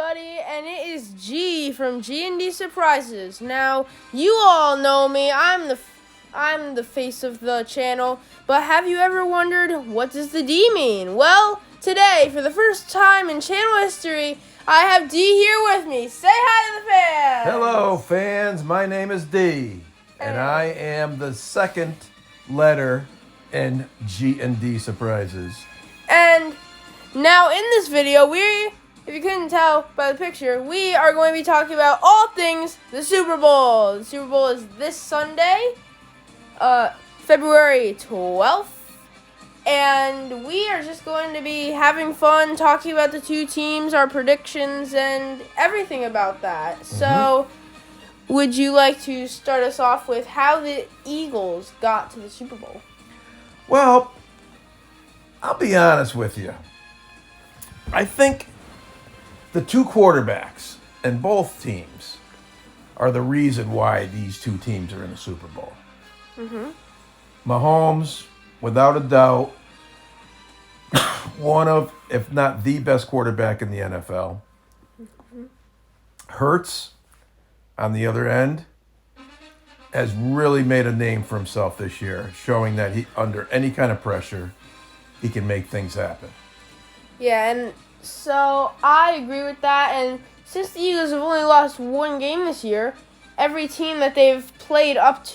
everybody, and it is G from G&D Surprises. Now, you all know me. I'm the face of the channel. But have you ever wondered, what does the D mean? Well, today, for the first time in channel history, I have D here with me. Say hi to the fans. Hello, fans. My name is D, and I am the second letter in G&D Surprises. And now in this video, if you couldn't tell by the picture, we are going to be talking about all things the Super Bowl. The Super Bowl is this Sunday, February 12th. And we are just going to be having fun, talking about the two teams, our predictions, and everything about that. So, would you like to start us off with how the Eagles got to the Super Bowl? Well, I'll be honest with you. I think the two quarterbacks in both teams are the reason why these two teams are in the Super Bowl. Mahomes, without a doubt, one of, if not the best quarterback in the NFL. Hurts, on the other end, has really made a name for himself this year, showing that he, under any kind of pressure, he can make things happen. Yeah, and so I agree with that. And since the Eagles have only lost one game this year, every team that they've played up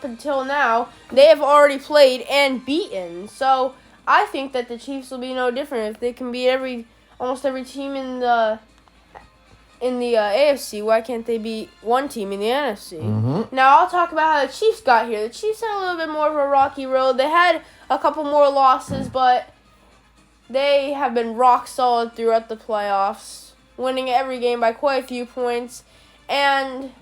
until now, they have already played and beaten. So I think that the Chiefs will be no different. If they can beat almost every team in the AFC, why can't they beat one team in the NFC? Now I'll talk about how the Chiefs got here. The Chiefs had a little bit more of a rocky road. They had a couple more losses, but they have been rock solid throughout the playoffs, winning every game by quite a few points. And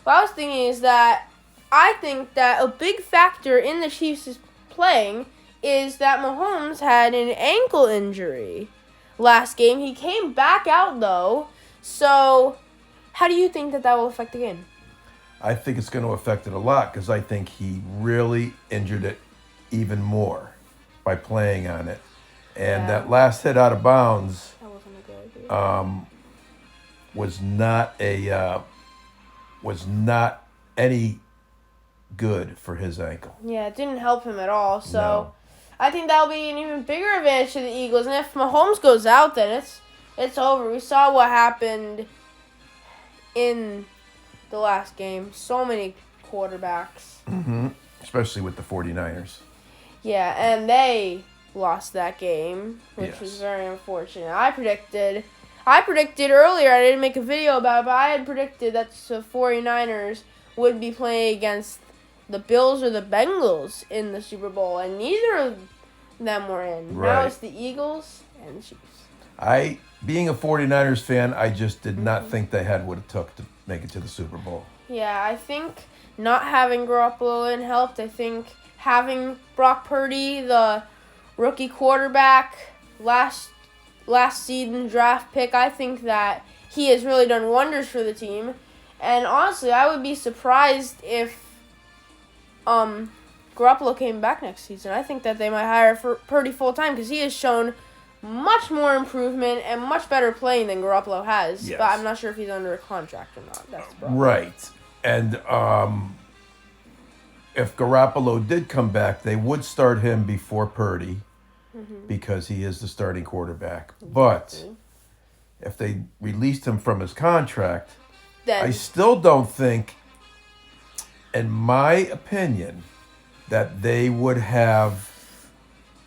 what I was thinking is that I think that a big factor in the Chiefs' playing is that Mahomes had an ankle injury last game. He came back out, though. So how do you think that will affect the game? I think it's going to affect it a lot because I think he really injured it even more by playing on it. And that last hit out of bounds That wasn't a good idea. was not any good for his ankle. Yeah, it didn't help him at all. So No. I think that'll be an even bigger advantage to the Eagles. And if Mahomes goes out, then it's over. We saw what happened in the last game. So many quarterbacks. Especially with the 49ers. Yeah, and they lost that game, which Yes. was very unfortunate. I predicted earlier, I didn't make a video about it, but I had predicted that the 49ers would be playing against the Bills or the Bengals in the Super Bowl, and neither of them were in. Now Right. it's the Eagles and the Chiefs. Being a 49ers fan, I just did not think they had what it took to make it to the Super Bowl. Yeah, I think not having Garoppolo in helped. I think having Brock Purdy, the rookie quarterback, last season draft pick, I think that he has really done wonders for the team. And honestly, I would be surprised if Garoppolo came back next season. I think that they might hire Purdy full time because he has shown much more improvement and much better playing than Garoppolo has. Yes. But I'm not sure if he's under a contract or not. That's the problem. Right. And if Garoppolo did come back, they would start him before Purdy because he is the starting quarterback. But if they released him from his contract, Then I still don't think, in my opinion, that they would have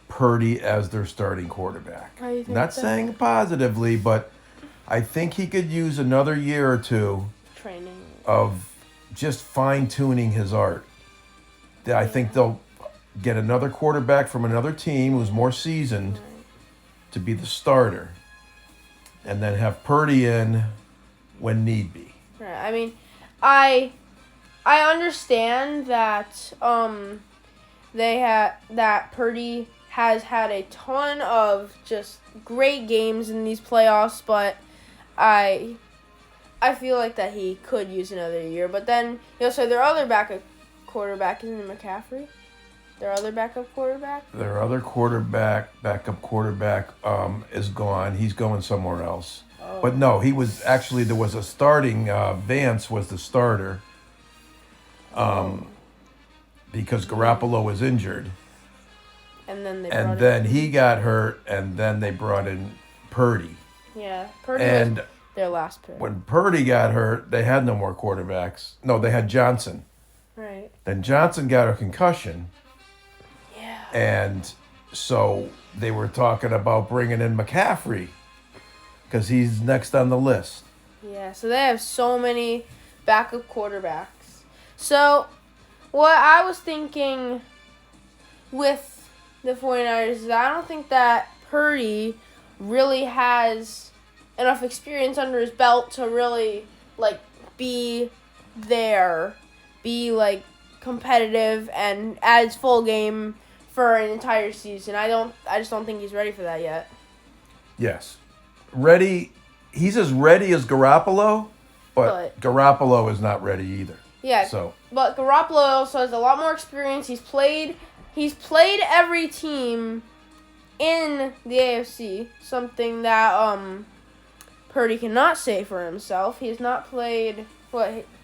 Purdy as their starting quarterback. How do you think Not that? saying positively, but I think he could use another year or two training. of just fine-tuning his art. I think they'll get another quarterback from another team who's more seasoned to be the starter, and then have Purdy in when need be. Right. I mean, I understand that that Purdy has had a ton of just great games in these playoffs, but I feel like that he could use another year. But then so their other backup quarterback isn't it McCaffrey? Their other backup quarterback? Their other backup quarterback, is gone. He's going somewhere else. Oh, But no, he was actually, there was a starting, Vance was the starter because Garoppolo was injured. And then He got hurt, and then they brought in Purdy. Yeah, Purdy was their last pick. When Purdy got hurt, they had no more quarterbacks. No, they had Johnson. Right. Then Johnson got a concussion. Yeah. And so they were talking about bringing in McCaffrey because he's next on the list. Yeah, so they have so many backup quarterbacks. So what I was thinking with the 49ers is I don't think that Purdy really has enough experience under his belt to really, be there, be, competitive and at his full game for an entire season. I just don't think he's ready for that yet. Yes. Ready. He's as ready as Garoppolo, but Garoppolo is not ready either. Yeah. But Garoppolo also has a lot more experience. He's played every team in the AFC, something that Purdy cannot say for himself. He has not played.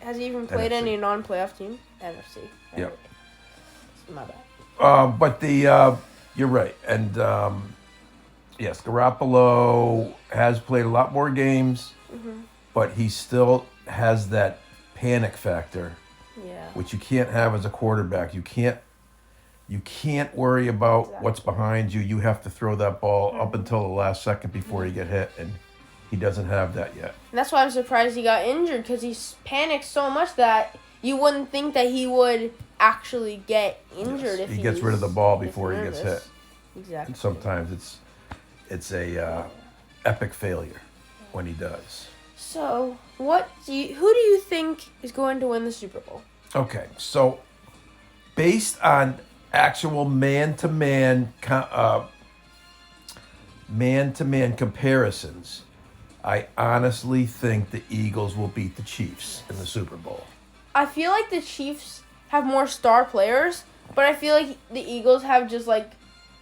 Has he even played NFC. any non-playoff team? NFC. Right? Yep. My bad. But you're right, and yes, Garoppolo has played a lot more games, but he still has that panic factor, which you can't have as a quarterback. You can't worry about what's behind you. You have to throw that ball up until the last second before you get hit, and he doesn't have that yet. And that's why I'm surprised he got injured, because he panicked so much that you wouldn't think that he would actually get injured if he gets rid of the ball before he gets hit. Exactly. And sometimes it's a epic failure when he does. So, who do you think is going to win the Super Bowl? Okay, so based on actual man-to-man comparisons, I honestly think the Eagles will beat the Chiefs in the Super Bowl. I feel like the Chiefs have more star players, but I feel like the Eagles have just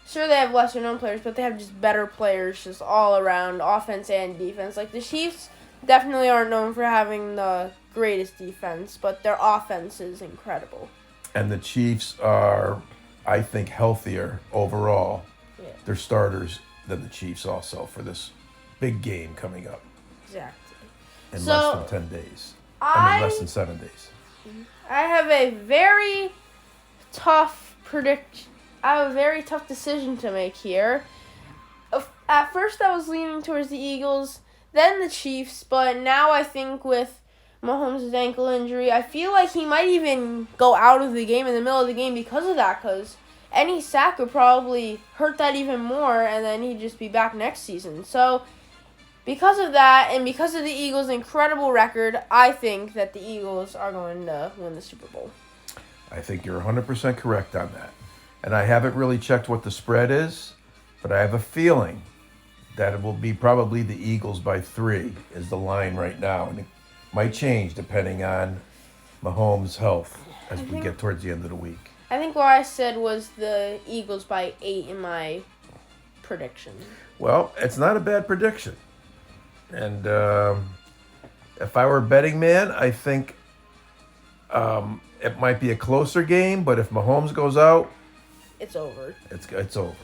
sure they have lesser known players, but they have just better players just all around, offense and defense. Like the Chiefs definitely aren't known for having the greatest defense, but their offense is incredible. And the Chiefs are, I think, healthier overall. Yeah. They're starters than the Chiefs also for this big game coming up. Exactly. In less than 10 days. Less than 7 days. I have a very tough decision to make here. At first I was leaning towards the Eagles, then the Chiefs, but now I think with Mahomes' ankle injury, I feel like he might even go out of the game in the middle of the game because of that, because any sack would probably hurt that even more, and then he'd just be back next season. So, because of that, and because of the Eagles' incredible record, I think that the Eagles are going to win the Super Bowl. I think you're 100% correct on that. And I haven't really checked what the spread is, but I have a feeling that it will be probably the Eagles by 3 is the line right now. And it might change depending on Mahomes' health as we get towards the end of the week. I think what I said was the Eagles by 8 in my prediction. Well, it's not a bad prediction. And if I were a betting man, I think it might be a closer game, but if Mahomes goes out, it's over. It's over.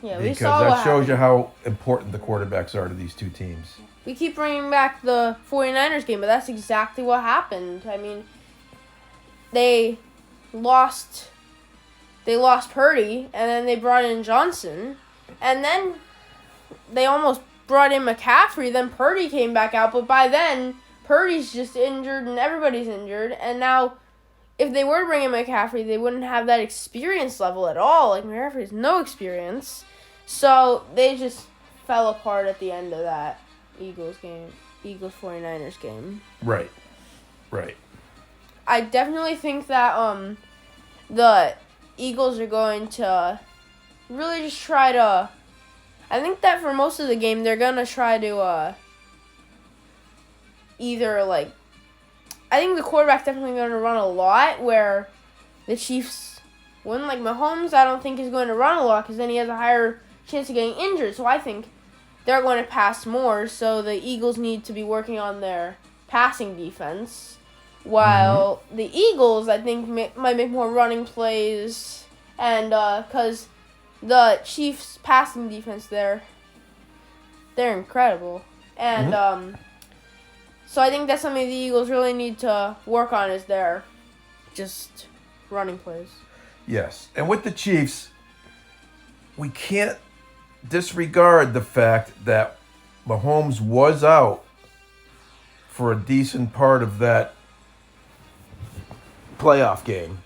Yeah, because we saw that shows you how important the quarterbacks are to these two teams. We keep bringing back the 49ers game, but that's exactly what happened. I mean, they lost Purdy, and then they brought in Johnson, and then they almost brought in McCaffrey, then Purdy came back out, but by then, Purdy's just injured and everybody's injured, and now if they were to bring in McCaffrey, they wouldn't have that experience level at all. Like, McCaffrey has no experience, so they just fell apart at the end of that Eagles-49ers game. Right. I definitely think that the Eagles are going to really just try to... I think that for most of the game, they're going to try to I think the quarterback's definitely going to run a lot, where the Chiefs win. Like Mahomes, I don't think is going to run a lot, because then he has a higher chance of getting injured. So I think they're going to pass more, so the Eagles need to be working on their passing defense. While the Eagles, I think, might make more running plays, and because the Chiefs' passing defense they're incredible, and so I think that's something the Eagles really need to work on is their just running plays. Yes, and with the Chiefs, we can't disregard the fact that Mahomes was out for a decent part of that playoff game,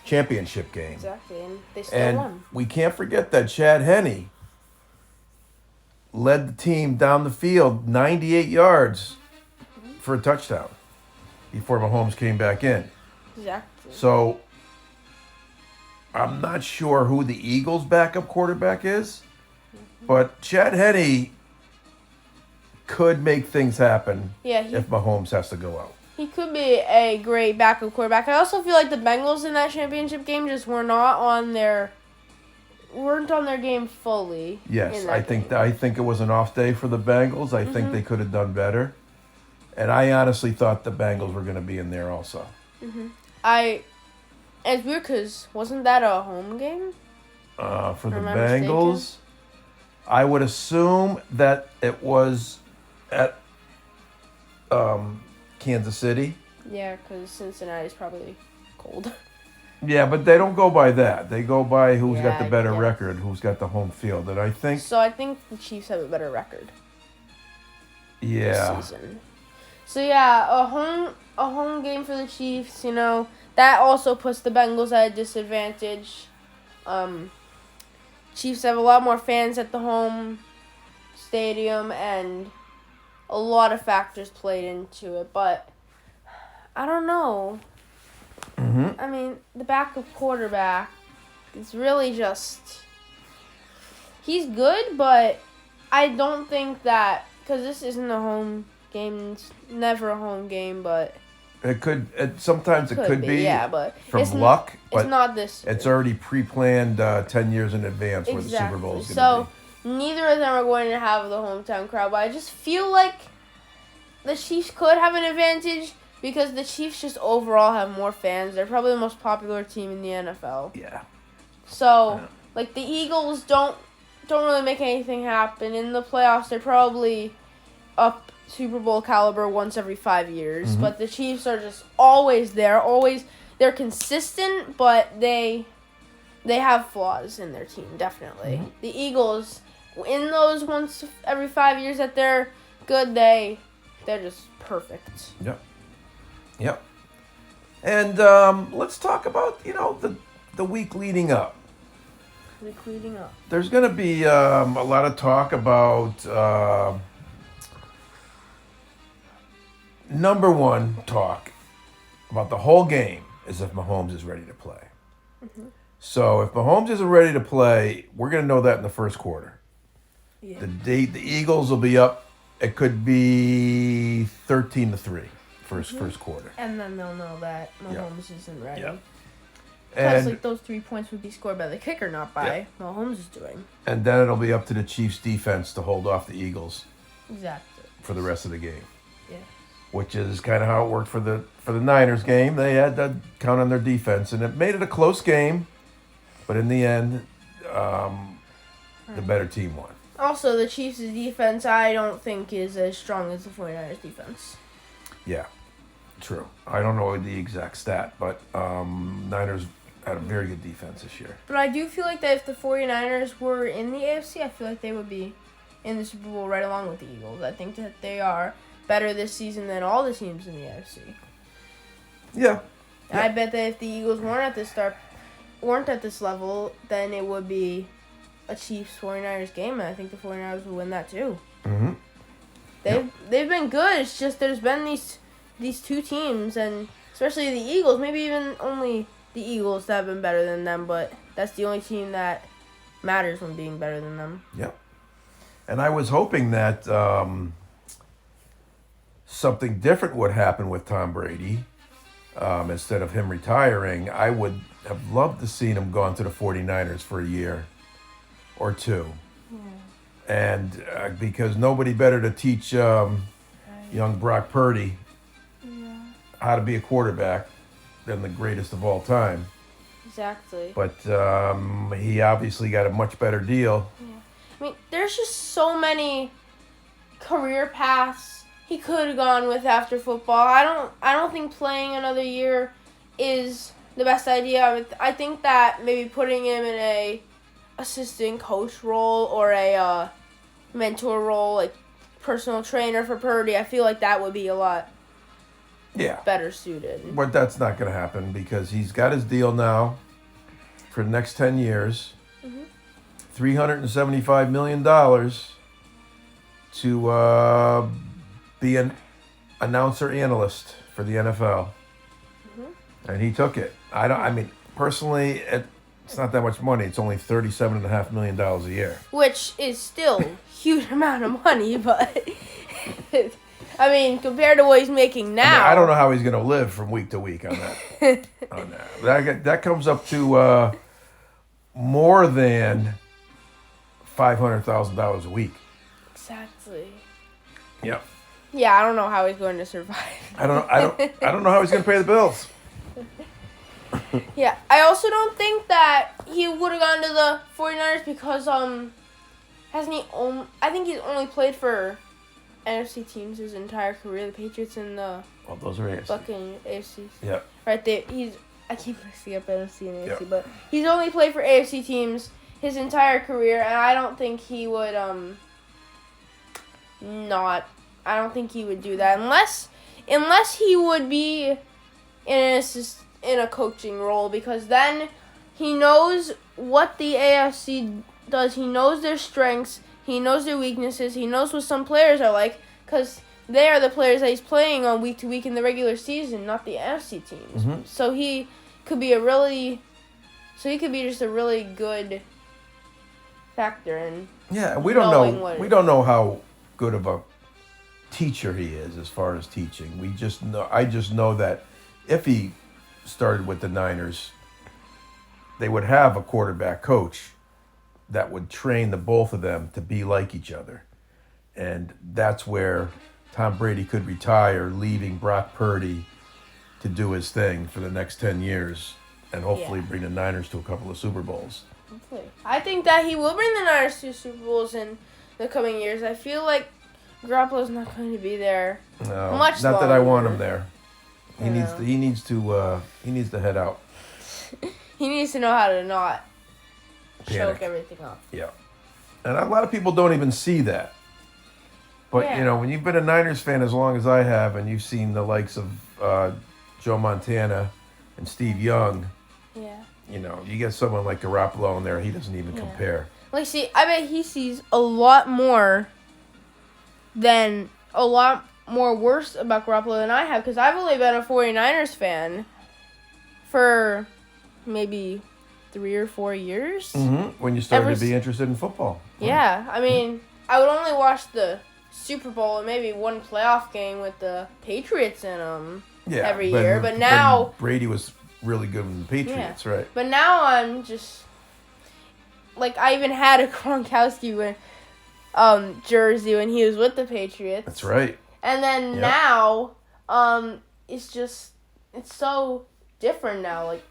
championship game. Exactly, and they still won. We can't forget that Chad Henne led the team down the field 98 yards for a touchdown before Mahomes came back in. Exactly. So I'm not sure who the Eagles' backup quarterback is, but Chad Henne could make things happen if Mahomes has to go out. He could be a great backup quarterback. I also feel like the Bengals in that championship game just weren't on their game fully. Yes, I think it was an off day for the Bengals. I think they could have done better. And I honestly thought the Bengals were going to be in there also. It's weird because wasn't that a home game? For the Bengals, I would assume that it was at Kansas City. Yeah, because Cincinnati's probably cold. Yeah, but they don't go by that. They go by who's got the better record, who's got the home field. And I think... So I think the Chiefs have a better record. Yeah. This season. So yeah, a home game for the Chiefs, that also puts the Bengals at a disadvantage. Chiefs have a lot more fans at the home stadium, and a lot of factors played into it, but I don't know. I mean, the backup quarterback is really just... He's good, but I don't think that... Because this isn't a home game. It's never a home game, but... Sometimes it could be yeah, but from luck, but it's not this year. It's already pre-planned 10 years in advance where the Super Bowl is going to be. So, neither of them are going to have the hometown crowd, but I just feel like the Chiefs could have an advantage because the Chiefs just overall have more fans. They're probably the most popular team in the NFL. Yeah. So, like, the Eagles don't really make anything happen. In the playoffs, they're probably up Super Bowl caliber once every 5 years. But the Chiefs are just always there. They're consistent, but they have flaws in their team, definitely. The Eagles, in those once every 5 years that they're good, they're just perfect. Yep. And let's talk about, the week leading up. There's going to be a lot of talk about... Number one talk about the whole game is if Mahomes is ready to play. So if Mahomes isn't ready to play, we're going to know that in the first quarter. Yeah. The Eagles will be up. It could be 13-3 first quarter. And then they'll know that Mahomes isn't ready. Yeah. Because those 3 points would be scored by the kicker, not by Mahomes is doing. And then it'll be up to the Chiefs' defense to hold off the Eagles. Exactly. For the rest of the game. Yeah. Which is kind of how it worked for the Niners game. They had to count on their defense, and it made it a close game. But in the end, the better team won. Also, the Chiefs' defense, I don't think, is as strong as the 49ers' defense. Yeah, true. I don't know the exact stat, but Niners had a very good defense this year. But I do feel like that if the 49ers were in the AFC, I feel like they would be in the Super Bowl right along with the Eagles. I think that they are better this season than all the teams in the AFC. Yeah. I bet that if the Eagles weren't at this level, then it would be a Chiefs 49ers game, and I think the 49ers would win that too. They've been good. It's just there's been these two teams, and especially the Eagles, maybe even only the Eagles that have been better than them, but that's the only team that matters when being better than them. Yep. And I was hoping that something different would happen with Tom Brady. Instead of him retiring, I would have loved to see him gone to the 49ers for a year or two. And because nobody better to teach young Brock Purdy how to be a quarterback than the greatest of all time. Exactly. But he obviously got a much better deal. Yeah. I mean, there's just so many career paths he could have gone with after football. I don't think playing another year is the best idea. I think that maybe putting him in a assistant coach role or a mentor role, like personal trainer for Purdy, I feel like that would be a lot better suited. But that's not going to happen because he's got his deal now for the next 10 years. $375 million to be an announcer analyst for the NFL. And he took it. I mean, personally, it's not that much money. It's only $37.5 million a year. Which is still a huge amount of money, but I mean, compared to what he's making now. I don't know how he's going to live from week to week on that. That comes up to more than $500,000 a week. Exactly. Yep. Yeah, I don't know how he's going to survive. I don't know how he's going to pay the bills. Yeah, I also don't think that he would have gone to the 49ers because hasn't he I think he's only played for NFC teams his entire career, the Patriots and the those are AFC. Buccaneers, AFC. Yeah. Right there. I keep mixing up NFC and AFC, Yep. but he's only played for AFC teams his entire career, and I don't think he would I don't think he would do that unless he would be in a coaching role, because then he knows what the AFC does. He knows their strengths. He knows their weaknesses. He knows what some players are like, because they are the players that he's playing on week to week in the regular season, not the NFC teams. Mm-hmm. So he could be just a really good factor in. Yeah, we don't know how good of a teacher he is as far as teaching. I just know that if he started with the Niners, they would have a quarterback coach that would train the both of them to be like each other. And that's where Tom Brady could retire, leaving Brock Purdy to do his thing for the next 10 years and hopefully bring the Niners to a couple of Super Bowls. Hopefully. I think that he will bring the Niners to Super Bowls in the coming years. I feel like Garoppolo's not going to be there much not longer. that I want him there. He needs to head out. He needs to know how to not Panic. choke everything up. Yeah. And a lot of people don't even see that. But, when you've been a Niners fan as long as I have, and you've seen the likes of Joe Montana and Steve Young, you get someone like Garoppolo in there, he doesn't even compare. Like, see, I bet he sees a lot more worse about Garoppolo than I have, because I've only been a 49ers fan for maybe 3 or 4 years. Mm-hmm. When you started to be interested in football. Yeah, I mean, I would only watch the Super Bowl and maybe one playoff game with the Patriots in them every year. But now Brady was really good with the Patriots, right? But now I'm just like, I even had a Gronkowski jersey when he was with the Patriots. That's right. And then now, it's so different now. Like,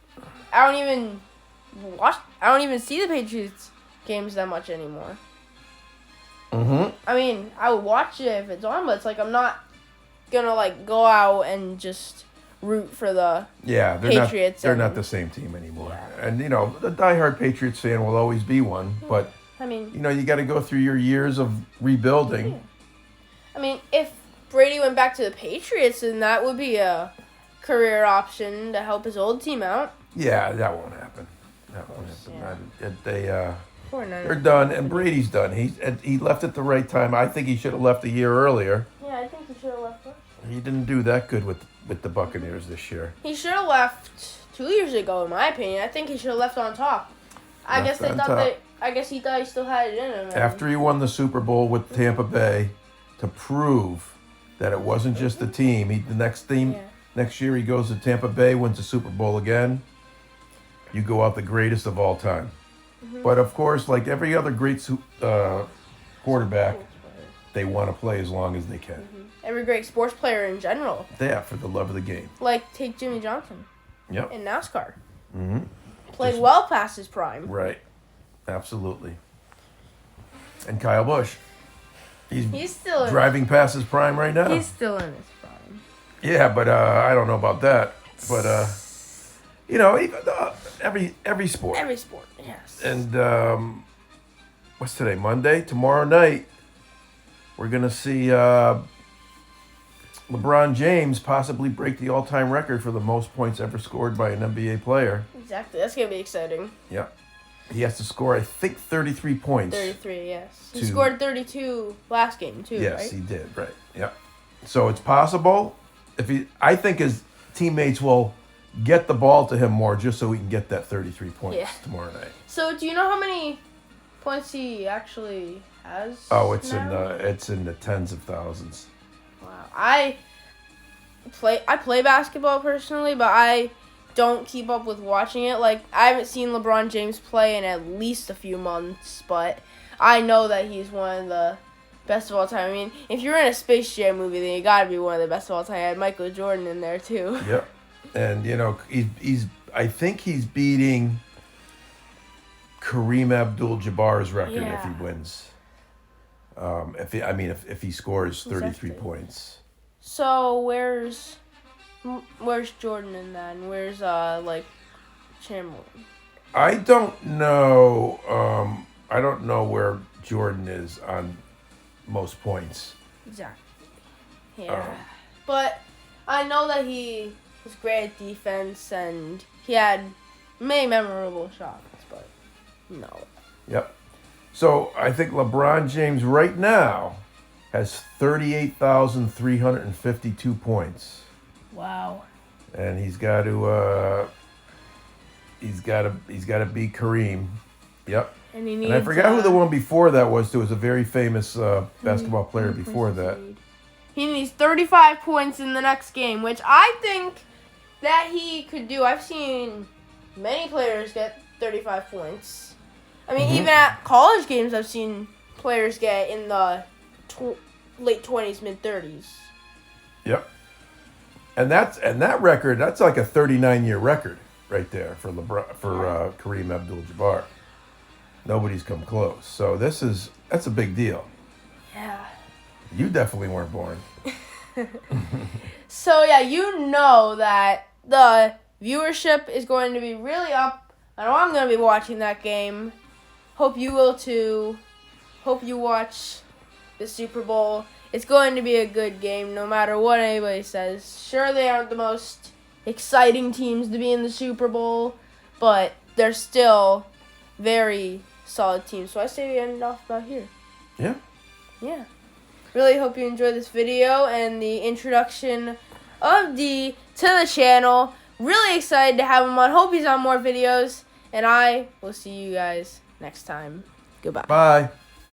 I don't even see the Patriots games that much anymore. Mm-hmm. I mean, I would watch it if it's on, but it's like I'm not gonna like go out and just root for the Patriots. They're not the same team anymore. Yeah. And the diehard Patriots fan will always be one, but I mean, you got to go through your years of rebuilding. Yeah. I mean, if Brady went back to the Patriots, then that would be a career option to help his old team out. Yeah, that won't happen. They're done, and Brady's done. He left at the right time. I think he should have left a year earlier. Yeah, I think he should have left. He didn't do that good with the Buccaneers this year. He should have left 2 years ago, in my opinion. I think he should have left on top. I guess he thought he still had it in him. After he won the Super Bowl with Tampa Bay, to prove that it wasn't just the team. Next year he goes to Tampa Bay, wins the Super Bowl again. You go out the greatest of all time. Mm-hmm. But of course, like every other great quarterback, they want to play as long as they can. Every great sports player in general. Yeah, for the love of the game. Like, take Jimmy Johnson. Yep. In NASCAR. Mm-hmm. Played well past his prime. Right. Absolutely. And Kyle Busch. He's still driving past his prime right now. He's still in his prime. Yeah, but I don't know about that. But even every sport. Every sport, yes. And what's today? Monday. Tomorrow night, we're gonna see LeBron James possibly break the all-time record for the most points ever scored by an NBA player. Exactly. That's gonna be exciting. Yeah. He has to score, I think, 33 points. 33, yes. He scored 32 last game, too, yes, right? he did, right. Yep. So it's possible. I think his teammates will get the ball to him more just so he can get that 33 points tomorrow night. So do you know how many points he actually has? Oh, it's now? in the tens of thousands. Wow. I play basketball personally, but I don't keep up with watching it. Like, I haven't seen LeBron James play in at least a few months, but I know that he's one of the best of all time. I mean, if you're in a Space Jam movie, then you gotta be one of the best of all time. I had Michael Jordan in there too. Yep. And I think he's beating Kareem Abdul-Jabbar's record if he wins. If he scores 33 points. So where's Jordan in that? And where's Chamberlain? I don't know. I don't know where Jordan is on most points. Exactly. Yeah. But I know that he was great at defense and he had many memorable shots, but no. Yep. So I think LeBron James right now has 38,352 points. Wow. And he's got to beat Kareem. Yep. And I forgot who the one before that was. There was a very famous basketball player before that. He needs 35 points in the next game, which I think that he could do. I've seen many players get 35 points. I mean, even at college games, I've seen players get in the late 20s, mid 30s. Yep. And that record, that's like a 39-year record right there for Kareem Abdul-Jabbar. Nobody's come close. So that's a big deal. Yeah. You definitely weren't born. So yeah, you know that the viewership is going to be really up. I know I'm going to be watching that game. Hope you will too. Hope you watch the Super Bowl. It's going to be a good game no matter what anybody says. Sure, they aren't the most exciting teams to be in the Super Bowl, but they're still very solid teams. So I say we end off about here. Yeah. Yeah. Really hope you enjoyed this video and the introduction of D to the channel. Really excited to have him on. Hope he's on more videos. And I will see you guys next time. Goodbye. Bye.